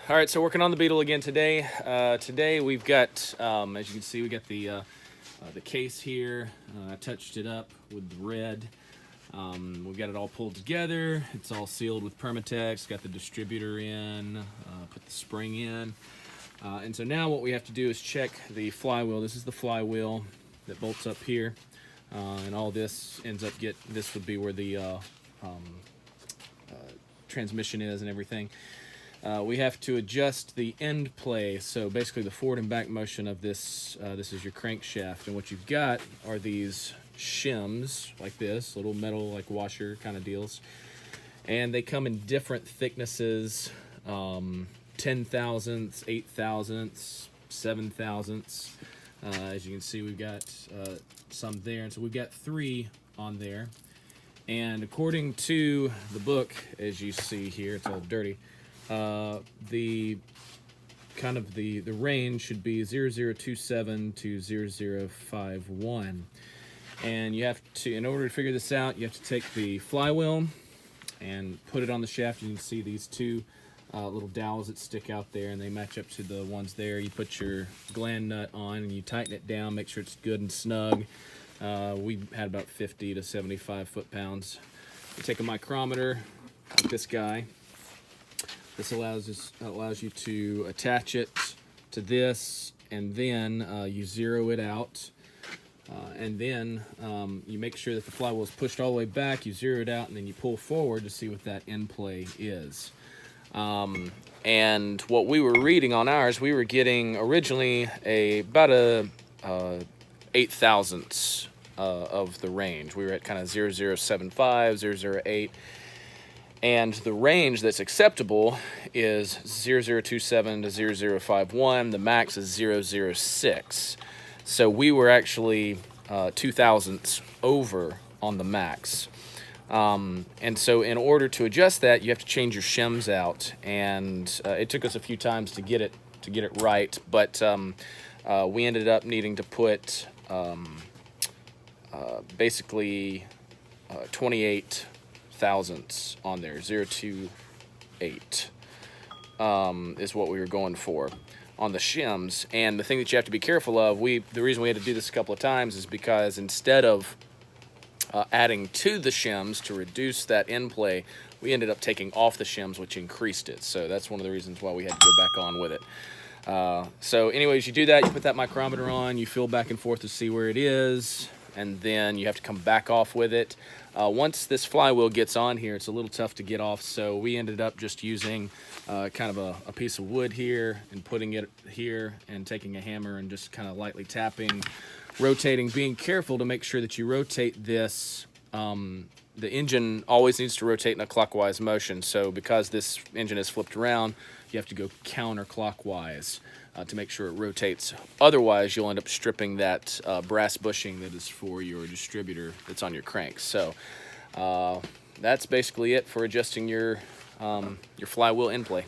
All right, so working on the beetle again today. Today we've got, as you can see, we got the case here. I touched it up with the red. We've got it all pulled together. It's all sealed with Permatex. Got the distributor in. Put the spring in. And so now what we have to do is check the flywheel. This is the flywheel that bolts up here, and all this ends up this would be where the transmission is and everything. We have to adjust the end play, so basically the forward and back motion of this. This is your crankshaft, and what you've got are these shims like this, little metal like washer kind of deals, and they come in different thicknesses, 10 thousandths, 8 thousandths, 7 thousandths. As you can see, we've got some there, and so we've got 3 on there. And according to the book, as you see here, it's all dirty. The range should be 0027 to 0051, and you have to, in order to figure this out, you have to take the flywheel and put it on the shaft. You can see these 2 little dowels that stick out there, and they match up to the ones there. You put your gland nut on and you tighten it down, make sure it's good and snug. We had about 50 to 75 foot-pounds. You take a micrometer like this guy. This allows you to attach it to this, and then you zero it out, and then you make sure that the flywheel is pushed all the way back. You zero it out, and then you pull forward to see what that end play is. And what we were reading on ours, we were getting originally about a 8 thousandths of the range. We were at kind of 0075, 008. And the range that's acceptable is 0027 to 0051. The max is 006. So we were actually 2 thousandths over on the max. And so in order to adjust that, you have to change your shims out. And it took us a few times to get it right, but we ended up needing to put basically 28 thousandths on there. 028 is what we were going for on the shims. And the thing that you have to be careful of, the reason we had to do this a couple of times is because instead of adding to the shims to reduce that end play, we ended up taking off the shims, which increased it. So that's one of the reasons why we had to go back on with it. So anyways, you do that, you put that micrometer on, you feel back and forth to see where it is, and then you have to come back off with it. Once this flywheel gets on here, it's a little tough to get off, so we ended up just using kind of a piece of wood here and putting it here and taking a hammer and just kind of lightly tapping, rotating, being careful to make sure that you rotate this. The engine always needs to rotate in a clockwise motion, so because this engine is flipped around, you have to go counterclockwise to make sure it rotates. Otherwise, you'll end up stripping that brass bushing that is for your distributor that's on your cranks. So that's basically it for adjusting your flywheel end play.